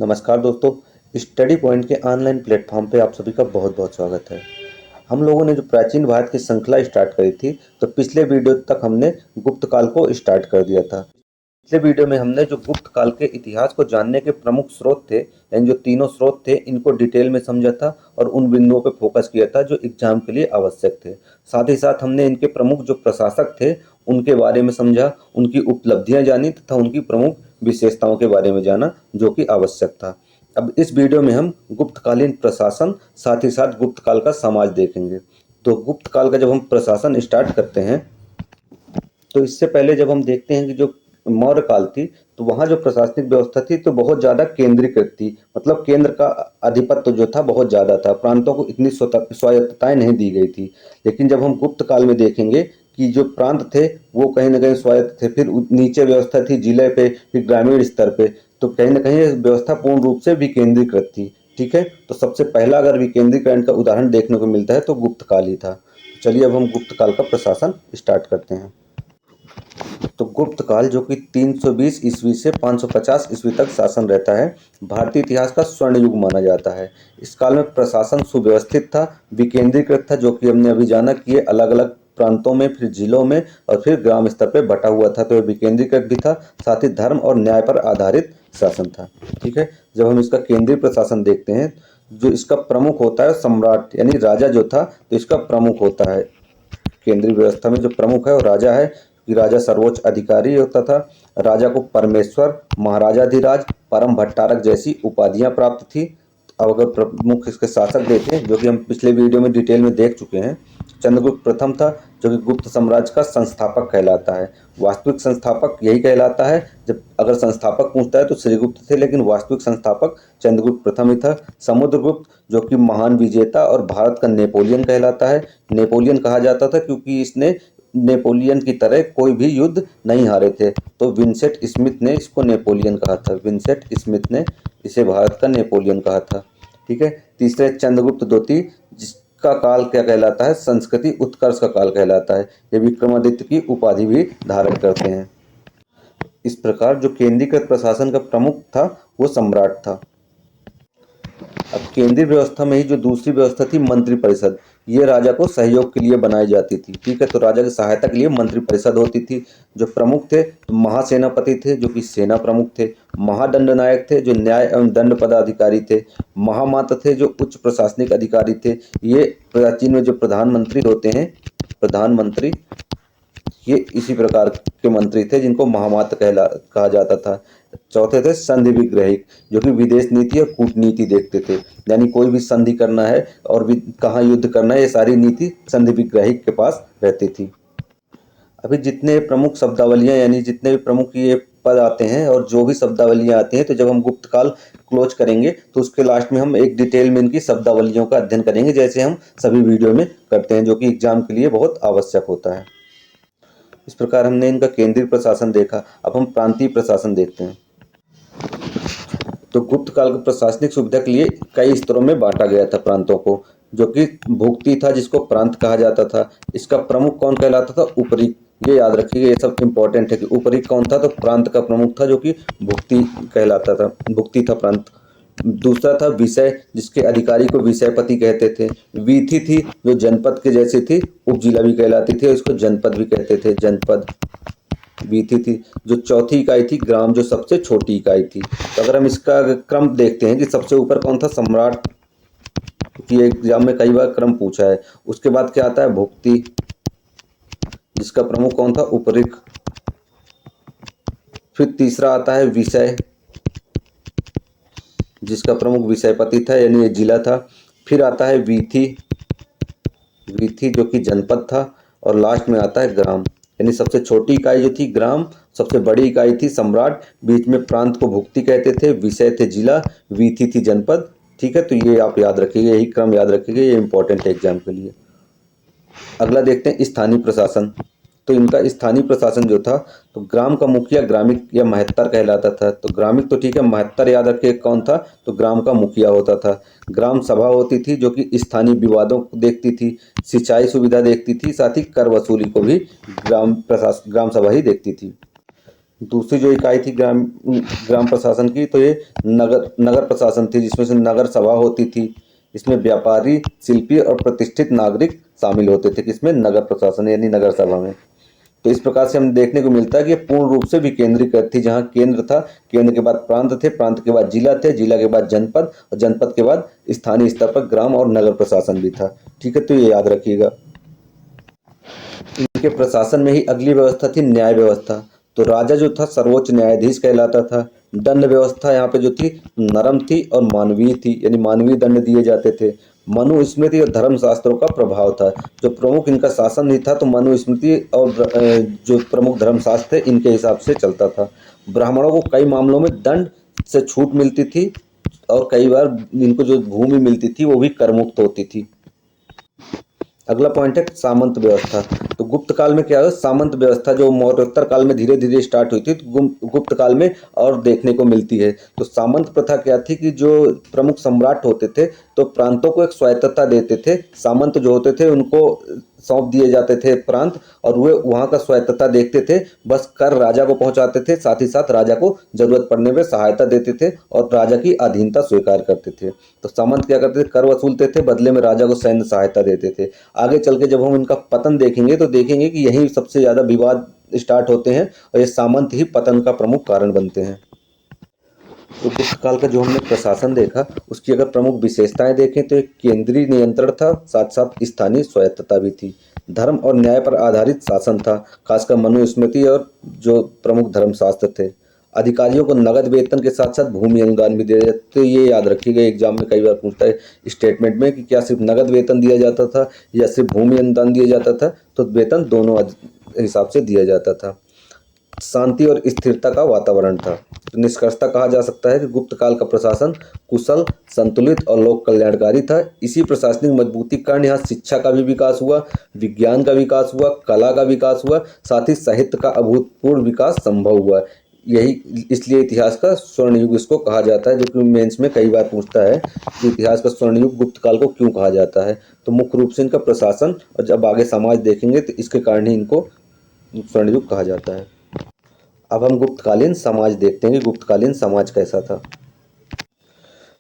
नमस्कार दोस्तों। Study point के ऑनलाइन प्लेटफॉर्म पे आप सभी का बहुत बहुत स्वागत है। हम लोगों ने जो प्राचीन भारत की श्रृंखला स्टार्ट करी थी, तो पिछले वीडियो तक हमने गुप्त काल को स्टार्ट कर दिया था। पिछले वीडियो में हमने जो गुप्त काल के इतिहास को जानने के प्रमुख स्रोत थे, यानी जो तीनों स्रोत थे, इनको डिटेल में समझा था और उन बिंदुओं पर फोकस किया था जो एग्जाम के लिए आवश्यक थे। साथ ही साथ हमने इनके प्रमुख जो प्रशासक थे उनके बारे में समझा, उनकी उपलब्धियां जानी तथा उनकी प्रमुख विशेषताओं के बारे में जाना जो कि आवश्यक था। अब इस वीडियो में हम गुप्तकालीन प्रशासन, साथ ही साथ गुप्त काल का समाज देखेंगे। तो गुप्त काल का जब हम प्रशासन स्टार्ट करते हैं, तो इससे पहले जब हम देखते हैं कि जो मौर्य काल थी, तो वहाँ जो प्रशासनिक व्यवस्था थी तो बहुत ज़्यादा केंद्रीकृत थी। मतलब केंद्र का आधिपत्य जो था बहुत ज़्यादा था, प्रांतों को इतनी स्वायत्तताएं नहीं दी गई थी। लेकिन जब हम गुप्त काल में देखेंगे कि जो प्रांत थे वो कहीं ना कहीं स्वायत्त थे, फिर नीचे व्यवस्था थी जिले पे, फिर ग्रामीण स्तर पे, तो कहीं ना कहीं व्यवस्था पूर्ण रूप से विकेंद्रीकृत थी। ठीक है, तो सबसे पहला अगर विकेंद्रीकरण का उदाहरण देखने को मिलता है तो गुप्त काल ही था। चलिए अब हम गुप्त काल का प्रशासन स्टार्ट करते हैं। तो गुप्त काल जो कि 320 ईस्वी से 550 ईस्वी तक शासन रहता है, भारतीय इतिहास का स्वर्ण युग माना जाता है। इस काल में प्रशासन सुव्यवस्थित था, विकेंद्रीकृत था, जो कि हमने अभी जाना कि ये अलग अलग प्रांतों में, फिर जिलों में और फिर ग्राम स्तर पर बटा हुआ था, तो ये विकेंद्रीकृत भी था। साथ ही धर्म और न्याय पर आधारित शासन था। ठीक है, जब हम इसका केंद्रीय प्रशासन देखते हैं, जो इसका प्रमुख होता है सम्राट, यानी राजा जो था, तो इसका प्रमुख होता है। केंद्रीय व्यवस्था में जो प्रमुख है वो राजा है, कि राजा सर्वोच्च अधिकारी होता था। राजा को परमेश्वर, महाराजाधिराज, परम भट्टारक जैसी उपाधियां प्राप्त थी। अब अगर प्रमुख इसके शासक देखें, जो कि हम पिछले वीडियो में डिटेल में देख चुके हैं, चंद्रगुप्त प्रथम था, जो कि गुप्त साम्राज्य का संस्थापक कहलाता है। वास्तविक संस्थापक यही कहलाता है, जब अगर संस्थापक पूछता है तो श्रीगुप्त थे, लेकिन वास्तविक संस्थापक चंद्रगुप्त प्रथम ही था। समुद्रगुप्त जो कि महान विजेता और भारत का नेपोलियन कहलाता है। नेपोलियन कहा जाता था क्योंकि इसने नेपोलियन की तरह कोई भी युद्ध नहीं हारे थे, तो विंसेंट स्मिथ ने इसको नेपोलियन कहा था। विंसेंट स्मिथ ने इसे भारत का नेपोलियन कहा था। ठीक है, तीसरे चंद्रगुप्त द्वितीय, जिसका काल क्या कहलाता है, संस्कृति उत्कर्ष का काल कहलाता है। ये विक्रमादित्य की उपाधि भी धारण करते हैं। इस प्रकार जो केंद्रीकृत प्रशासन का प्रमुख था वो सम्राट था। अब केंद्रीय व्यवस्था में ही जो दूसरी व्यवस्था थी मंत्रिपरिषद, ये राजा को सहयोग के लिए बनाई जाती थी। ठीक है, तो राजा की सहायता के लिए मंत्रिपरिषद होती थी। जो प्रमुख थे तो महासेनापति थे, जो कि सेना प्रमुख थे। महादंडनायक थे, जो न्याय एवं दंड पदाधिकारी थे। महामात्र थे, जो उच्च प्रशासनिक अधिकारी थे। ये प्राचीन में जो प्रधानमंत्री होते हैं, प्रधानमंत्री, ये इसी प्रकार के मंत्री थे जिनको महामात्र कहा जाता था। चौथे थे संधि विग्रहिक, जो कि विदेश नीति और कूटनीति देखते थे, यानी कोई भी संधि करना है और भी कहाँ युद्ध करना है, ये सारी नीति संधि विग्रहिक के पास रहती थी। अभी जितने प्रमुख शब्दावलियां, यानी जितने भी प्रमुख ये पद आते हैं और जो भी शब्दावलियां आती हैं, तो जब हम गुप्त काल क्लोज करेंगे तो उसके लास्ट में हम एक डिटेल में इनकी शब्दावलियों का अध्ययन करेंगे, जैसे हम सभी वीडियो में करते हैं, जो कि एग्जाम के लिए बहुत आवश्यक होता है। इस प्रकार हमने इनका केंद्रीय प्रशासन देखा। अब हम प्रांतीय प्रशासन देखते हैं। तो गुप्त काल की प्रशासनिक सुविधा के लिए कई स्तरों में बांटा गया था प्रांतों को, जो कि भुक्ति था, जिसको प्रांत कहा जाता था। इसका प्रमुख कौन कहलाता था, उपरी। ये याद रखिएगा, ये सब इंपॉर्टेंट है कि उपरी कौन था, तो प्रांत का प्रमुख था, जो कि भुक्ति कहलाता था, भुक्ति था प्रांत। दूसरा था विषय, जिसके अधिकारी को विषयपति कहते थे। वीथी थी, जो जनपद के जैसी थी, उपजिला भी कहलाती थी, इसको जनपद भी कहते थे, जनपद वीथी थी। जो चौथी इकाई थी ग्राम, जो सबसे छोटी इकाई थी। तो अगर हम इसका क्रम देखते हैं कि सबसे ऊपर कौन था, सम्राट, कि एग्जाम में कई बार क्रम पूछा है। उसके बाद क्या आता है, भुक्ति, जिसका प्रमुख कौन था, उपरिक। फिर तीसरा आता है विषय, जिसका प्रमुख विषयपति था, यानी ये जिला था। फिर आता है वीथी, वीथी जो कि जनपद था। और लास्ट में आता है ग्राम, यानी सबसे छोटी इकाई जो थी ग्राम, सबसे बड़ी इकाई थी सम्राट, बीच में प्रांत को भुक्ति कहते थे, विषय थे जिला, वीथी थी जनपद। ठीक है, तो ये आप याद रखिएगा, यही क्रम याद रखिएगा, ये इंपॉर्टेंट है एग्जाम के लिए। अगला देखते हैं स्थानीय प्रशासन। तो इनका स्थानीय प्रशासन जो था, तो ग्राम का मुखिया ग्रामिक या महत्तर कहलाता था। तो ग्रामिक तो ठीक है, महत्तर याद रखिए कौन था, तो ग्राम का मुखिया होता था। ग्राम सभा होती थी, जो कि स्थानीय विवादों को देखती थी, सिंचाई सुविधा देखती थी, साथ ही कर वसूली को भी ग्राम सभा ही देखती थी। दूसरी जो इकाई थी ग्राम ग्राम प्रशासन की, तो ये नगर नगर प्रशासन थी, जिसमें से नगर सभा होती थी। इसमें व्यापारी, शिल्पी और प्रतिष्ठित नागरिक शामिल होते थे, किसमें, नगर प्रशासन यानी नगर सभा में। तो इस प्रकार से हमें देखने को मिलता है कि ये पूर्ण रूप से विकेंद्रीकृत थी, जहाँ केंद्र था, केंद्र के बाद प्रांत थे, प्रांत के बाद जिला थे, जिला के बाद जनपद, और जनपद के बाद स्थानीय स्तर पर ग्राम और नगर प्रशासन भी था। ठीक है, तो ये याद रखिएगा। इनके प्रशासन में ही अगली व्यवस्था थी न्याय व्यवस्था। तो राजा जो था सर्वोच्च न्यायाधीश कहलाता था। दंड व्यवस्था यहाँ पे जो थी नरम थी और मानवीय थी, यानी मानवीय दंड दिए जाते थे। मनुस्मृति और धर्मशास्त्रों का प्रभाव था। जो प्रमुख इनका शासन नहीं था, तो मनुस्मृति और जो प्रमुख धर्मशास्त्र थे इनके हिसाब से चलता था। ब्राह्मणों को कई मामलों में दंड से छूट मिलती थी, और कई बार इनको जो भूमि मिलती थी वो भी करमुक्त होती थी। अगला पॉइंट है सामंत व्यवस्था। तो गुप्त काल में क्या है, सामंत व्यवस्था जो मौर्योत्तर काल में धीरे धीरे स्टार्ट हुई थी, तो गुप्त काल में और देखने को मिलती है। तो सामंत प्रथा क्या थी कि जो प्रमुख सम्राट होते थे तो प्रांतों को एक स्वायत्तता देते थे। सामंत जो होते थे उनको सौंप दिए जाते थे प्रांत, और वे वहाँ का स्वायत्तता देखते थे, बस कर राजा को पहुँचाते थे, साथ ही साथ राजा को जरूरत पड़ने पर सहायता देते थे और राजा की अधीनता स्वीकार करते थे। तो सामंत क्या करते थे, कर वसूलते थे, बदले में राजा को सैन्य सहायता देते थे। आगे चल के जब हम इनका पतन देखेंगे तो देखेंगे कि यही सबसे ज़्यादा विवाद स्टार्ट होते हैं, और ये सामंत ही पतन का प्रमुख कारण बनते हैं। तो गुप्त काल का जो हमने प्रशासन देखा, उसकी अगर प्रमुख विशेषताएं देखें तो एक केंद्रीय नियंत्रण था, साथ साथ स्थानीय स्वायत्तता भी थी। धर्म और न्याय पर आधारित शासन था, खासकर मनुस्मृति और जो प्रमुख धर्मशास्त्र थे। अधिकारियों को नगद वेतन के साथ साथ भूमि अनुदान भी दिया जाता। तो ये याद रखिएगा, एग्जाम में कई बार पूछता है स्टेटमेंट में कि क्या सिर्फ नगद वेतन दिया जाता था या सिर्फ भूमि अनुदान दिया जाता था। तो वेतन दोनों हिसाब से दिया जाता था। शांति और स्थिरता का वातावरण था। तो निष्कर्षतः कहा जा सकता है कि गुप्त काल का प्रशासन कुशल, संतुलित और लोक कल्याणकारी था। इसी प्रशासनिक मजबूती के कारण यहाँ शिक्षा का भी विकास हुआ, विज्ञान का विकास हुआ, कला का विकास हुआ, साथ ही साहित्य का अभूतपूर्व विकास संभव हुआ। यही इसलिए इतिहास का स्वर्ण युग इसको कहा जाता है, जो कि मेंस में कई बार पूछता है कि इतिहास का स्वर्ण युग गुप्त काल को क्यों कहा जाता है। तो मुख्य रूप से इनका प्रशासन, और जब आगे समाज देखेंगे तो इसके कारण ही इनको स्वर्ण युग कहा जाता है। अब हम गुप्तकालीन समाज देखते हैं कि गुप्तकालीन समाज कैसा था।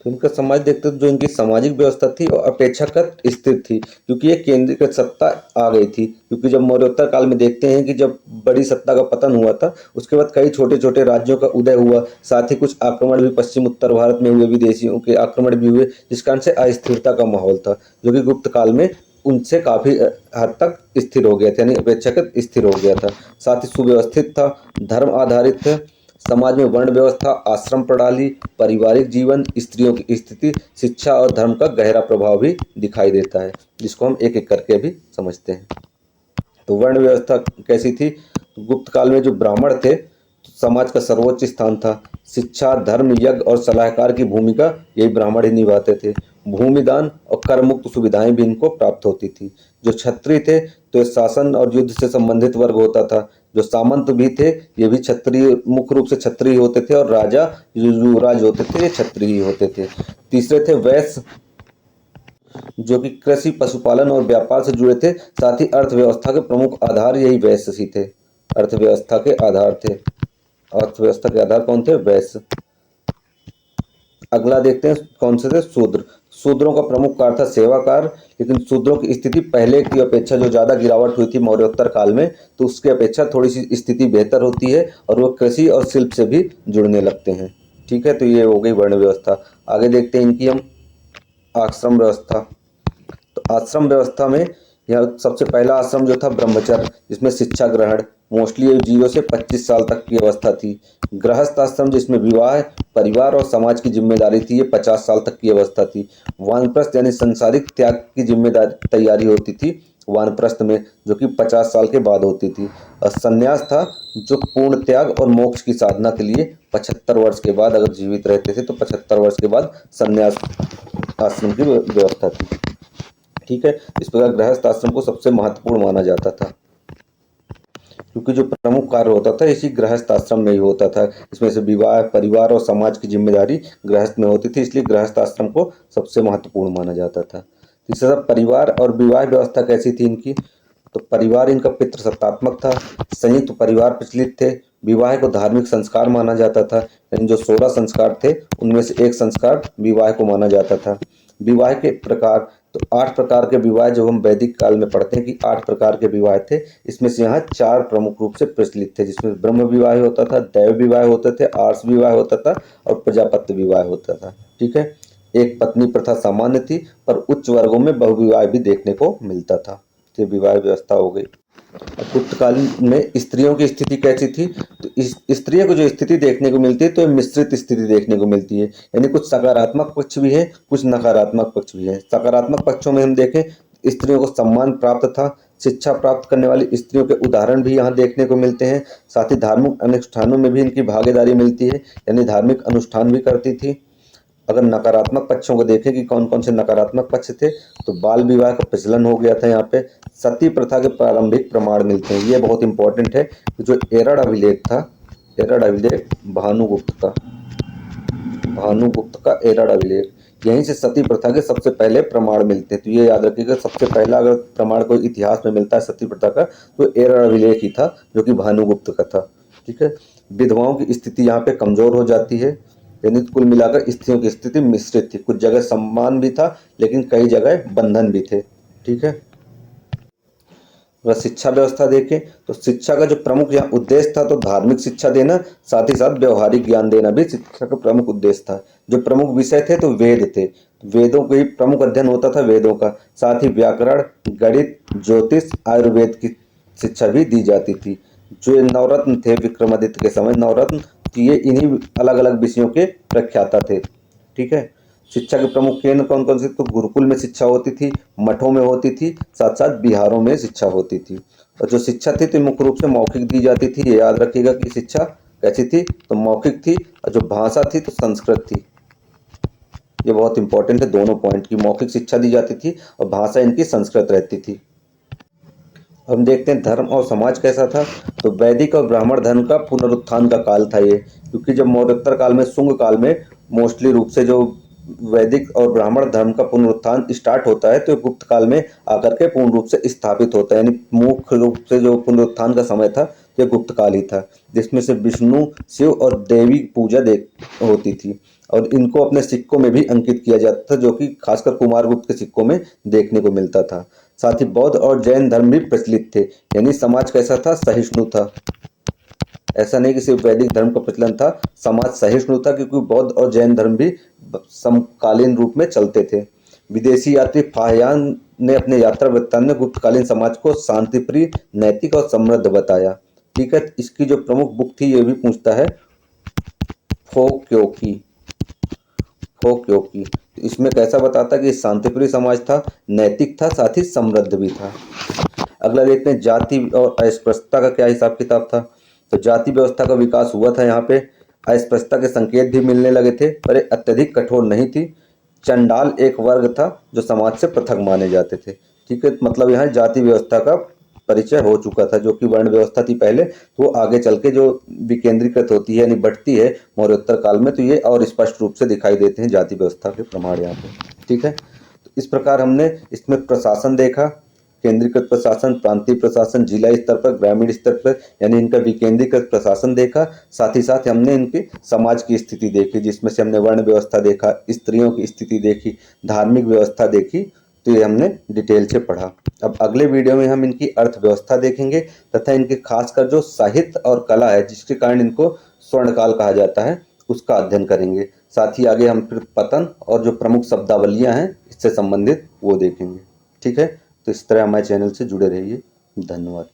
तो इनका समाज देखते हैं, जो इनकी सामाजिक व्यवस्था थी वो अपेक्षाकृत स्थिर थी, क्योंकि ये केंद्रीकृत सत्ता आ गई थी। क्योंकि जब मौर्योत्तर काल में देखते हैं कि जब बड़ी सत्ता का पतन हुआ था, उसके बाद कई छोटे छोटे राज्यों का उदय हुआ, साथ ही कुछ आक्रमण भी पश्चिम उत्तर भारत में हुए, विदेशियों के आक्रमण भी हुए, जिस कारण से अस्थिरता का माहौल था, जो कि गुप्त काल में उनसे काफी हद तक स्थिर हो गया था, यानी अपेक्षाकृत स्थिर हो गया था। साथ ही सुव्यवस्थित था, धर्म आधारित था। समाज में वर्ण व्यवस्था, आश्रम प्रणाली, पारिवारिक जीवन, स्त्रियों की स्थिति, शिक्षा और धर्म का गहरा प्रभाव भी दिखाई देता है, जिसको हम एक एक करके भी समझते हैं। तो वर्ण व्यवस्था कैसी थी, गुप्त काल में जो ब्राह्मण थे समाज का सर्वोच्च स्थान था। शिक्षा, धर्म, यज्ञ और सलाहकार की भूमिका यही ब्राह्मण ही निभाते थे। भूमिदान और कर मुक्त सुविधाएं भी इनको प्राप्त होती थी। जो क्षत्रिय थे तो ये शासन और युद्ध से संबंधित वर्ग होता था। जो सामंत भी थे ये भी क्षत्रिय, मुख्य रूप से क्षत्रिय होते थे, और राजा युवराज होते थे ये क्षत्रिय होते थे। तीसरे थे वैश्य, जो कि कृषि, पशुपालन और व्यापार से जुड़े थे। साथ ही अर्थव्यवस्था के प्रमुख आधार यही वैश्य ही थे। अर्थव्यवस्था के आधार थे, अर्थव्यवस्था के आधार कौन थे, वैश्य। अगला देखते हैं कौन से थे, शूद्र। शूद्रों का प्रमुख कार्य था सेवा कार्य, लेकिन शूद्रों की स्थिति पहले की अपेक्षा जो ज़्यादा गिरावट हुई थी मौर्योत्तर काल में, तो उसकी अपेक्षा थोड़ी सी स्थिति बेहतर होती है, और वो कृषि और शिल्प से भी जुड़ने लगते हैं। ठीक है, तो ये हो गई वर्ण व्यवस्था। आगे देखते हैं इनकी हम आश्रम व्यवस्था। तो आश्रम व्यवस्था में यह सबसे पहला आश्रम जो था ब्रह्मचर्य, जिसमें शिक्षा ग्रहण, मोस्टली 0 से 25 साल तक की अवस्था थी। गृहस्थ आश्रम जिसमें विवाह, परिवार और समाज की जिम्मेदारी थी, ये 50 साल तक की अवस्था थी। वानप्रस्थ यानी संसारिक त्याग की जिम्मेदारी तैयारी होती थी वानप्रस्थ में, जो कि 50 साल के बाद होती थी। और संन्यास था, जो पूर्ण त्याग और मोक्ष की साधना के लिए 75 वर्ष के बाद अगर जीवित रहते थे तो 75 वर्ष के बाद संन्यास आश्रम की व्यवस्था थी। ठीक है, इस प्रकार गृहस्थ आश्रम को सबसे महत्वपूर्ण माना जाता था, क्योंकि जो प्रमुख कार्य होता था इसी गृहस्थ आश्रम में ही होता था। इसमें से विवाह, परिवार और समाज की जिम्मेदारी गृहस्थ में होती थी, इसलिए गृहस्थ आश्रम को सबसे महत्वपूर्ण माना जाता था। तीसरा, परिवार और विवाह व्यवस्था कैसी थी इनकी। तो परिवार इनका पितृसत्तात्मक था, संयुक्त परिवार प्रचलित थे, विवाह को धार्मिक संस्कार माना जाता था, यानी जो 16 संस्कार थे उनमें से एक संस्कार विवाह को माना जाता था। विवाह के प्रकार, तो 8 प्रकार के विवाह जो हम वैदिक काल में पढ़ते हैं कि 8 प्रकार के विवाह थे, इसमें से यहाँ 4 प्रमुख रूप से प्रचलित थे, जिसमें ब्रह्म विवाह होता था, दैव विवाह होते थे, आर्ष विवाह होता था और प्रजापत्य विवाह होता था। ठीक है, एक पत्नी प्रथा सामान्य थी, पर उच्च वर्गों में बहुविवाह भी देखने को मिलता था। ये विवाह व्यवस्था हो गई। गुप्तकाल में स्त्रियों की स्थिति कैसी थी, तो इस स्त्रियों को जो स्थिति देखने को मिलती है तो मिश्रित स्थिति देखने को मिलती है, यानी कुछ सकारात्मक पक्ष भी है, कुछ नकारात्मक पक्ष भी है। सकारात्मक पक्षों में हम देखें, स्त्रियों को सम्मान प्राप्त था, शिक्षा प्राप्त करने वाली स्त्रियों के उदाहरण भी यहाँ देखने को मिलते हैं। साथ ही धार्मिक अनुष्ठानों में भी इनकी भागीदारी मिलती है, यानी धार्मिक अनुष्ठान भी करती थी। अगर नकारात्मक पक्षों को देखें कि कौन कौन से नकारात्मक पक्ष थे, तो बाल विवाह का प्रचलन हो गया था। यहाँ पे सती प्रथा के प्रारंभिक प्रमाण मिलते हैं, ये बहुत इंपॉर्टेंट है। जो एरड़ अभिलेख था, एरड़ अभिलेख भानुगुप्त का एरड़ अभिलेख, यहीं से सती प्रथा के सबसे पहले प्रमाण मिलते हैं। तो ये याद रखिएगा, सबसे पहला अगर प्रमाण कोई इतिहास में मिलता है सती प्रथा का, तो एरड़ अभिलेख ही था, जो कि भानुगुप्त का था। ठीक है, विधवाओं की स्थिति यहाँ पे कमजोर हो जाती है, यानी कुल मिलाकर स्त्रियों की स्थिति मिश्रित थी। कुछ जगह सम्मान भी था, लेकिन कई जगह बंधन भी थे। ठीक है, अगर शिक्षा व्यवस्था देखें तो शिक्षा का जो प्रमुख यहाँ उद्देश्य था, तो धार्मिक शिक्षा देना, साथ ही साथ व्यवहारिक ज्ञान देना भी शिक्षा का प्रमुख उद्देश्य था। जो प्रमुख विषय थे तो वेद थे, वेदों का ही प्रमुख अध्ययन होता था, वेदों का। साथ ही व्याकरण, गणित, ज्योतिष, आयुर्वेद की शिक्षा भी दी जाती थी। जो नवरत्न थे विक्रमादित्य के समय, नवरत्न, तो ये इन्हीं अलग अलग विषयों के प्रख्याता थे। ठीक है, शिक्षा के प्रमुख केंद्र कौन कौन से, तो गुरुकुल में शिक्षा होती थी, मठों में होती थी, साथ साथ बिहारों में शिक्षा होती थी। और जो शिक्षा थी तो मुख्य रूप से मौखिक दी जाती थी। ये याद रखिएगा कि शिक्षा कैसी थी, तो मौखिक थी, और जो भाषा थी तो संस्कृत थी। ये बहुत इंपॉर्टेंट है दोनों पॉइंट की, मौखिक शिक्षा दी जाती थी और भाषा इनकी संस्कृत रहती थी। हम देखते हैं धर्म और समाज कैसा था, तो वैदिक और ब्राह्मण धर्म का पुनरुत्थान का काल था ये, क्योंकि जब मौर्योत्तर काल में, शुंग काल में मोस्टली रूप से जो वैदिक और ब्राह्मण धर्म का पुनरुत्थान स्टार्ट होता है, तो गुप्त काल में आकर के पूर्ण रूप से स्थापित होता है। यानी मुख्य रूप से जो पुनरुत्थान का समय था ये गुप्त काल ही था, जिसमें से विष्णु, शिव और देवी पूजा होती थी, और इनको अपने सिक्कों में भी अंकित किया जाता था, जो कि खासकर कुमारगुप्त के सिक्कों में देखने को मिलता था। साथ ही बौद्ध और जैन धर्म भी प्रचलित थे, यानी समाज कैसा था, सहिष्णु था। ऐसा नहीं कि सिर्फ वैदिक धर्म का प्रचलन था, समाज सहिष्णु था, क्योंकि बौद्ध और जैन धर्म भी समकालीन रूप में चलते थे। विदेशी यात्री फाहियान ने अपने यात्रा वृत्तांत में गुप्तकालीन समाज को शांतिप्रिय, नैतिक और समृद्ध बताया। ठीक है, इसकी जो प्रमुख बुक थी ये भी पूछता है, फोक्योकी। फोक्योकी इसमें कैसा बताता कि शांतिप्रिय समाज था, नैतिक था, साथ ही समृद्ध भी था। अगला देखते हैं जाति और अस्पृश्यता का क्या हिसाब किताब था। तो जाति व्यवस्था का विकास हुआ था, यहाँ पे अस्पृश्यता के संकेत भी मिलने लगे थे, पर ये अत्यधिक कठोर नहीं थी। चंडाल एक वर्ग था जो समाज से पृथक माने जाते थे। ठीक है, मतलब यहाँ जाति व्यवस्था का परिचय हो चुका था। जो कि वर्ण व्यवस्था थी पहले, तो वो आगे चल के जो विकेंद्रीकृत होती है यानी बढ़ती है मौर्योत्तर काल में, तो ये और स्पष्ट रूप से दिखाई देते हैं जाति व्यवस्था के प्रमाण यहाँ पे। ठीक है, तो इस प्रकार हमने इसमें प्रशासन देखा, केंद्रीकृत प्रशासन, प्रांतीय प्रशासन, जिला स्तर पर, ग्रामीण स्तर पर, यानी इनका विकेंद्रीकृत प्रशासन देखा। साथ ही साथ हमने इनकी समाज की स्थिति देखी, जिसमें से हमने वर्ण व्यवस्था देखा, स्त्रियों की स्थिति देखी, धार्मिक व्यवस्था देखी। तो ये हमने डिटेल से पढ़ा। अब अगले वीडियो में हम इनकी अर्थव्यवस्था देखेंगे, तथा इनके खासकर जो साहित्य और कला है, जिसके कारण इनको स्वर्णकाल कहा जाता है, उसका अध्ययन करेंगे। साथ ही आगे हम फिर पतन और जो प्रमुख शब्दावलियां हैं इससे संबंधित वो देखेंगे। ठीक है, तो इस तरह हमारे चैनल से जुड़े रहिए। धन्यवाद।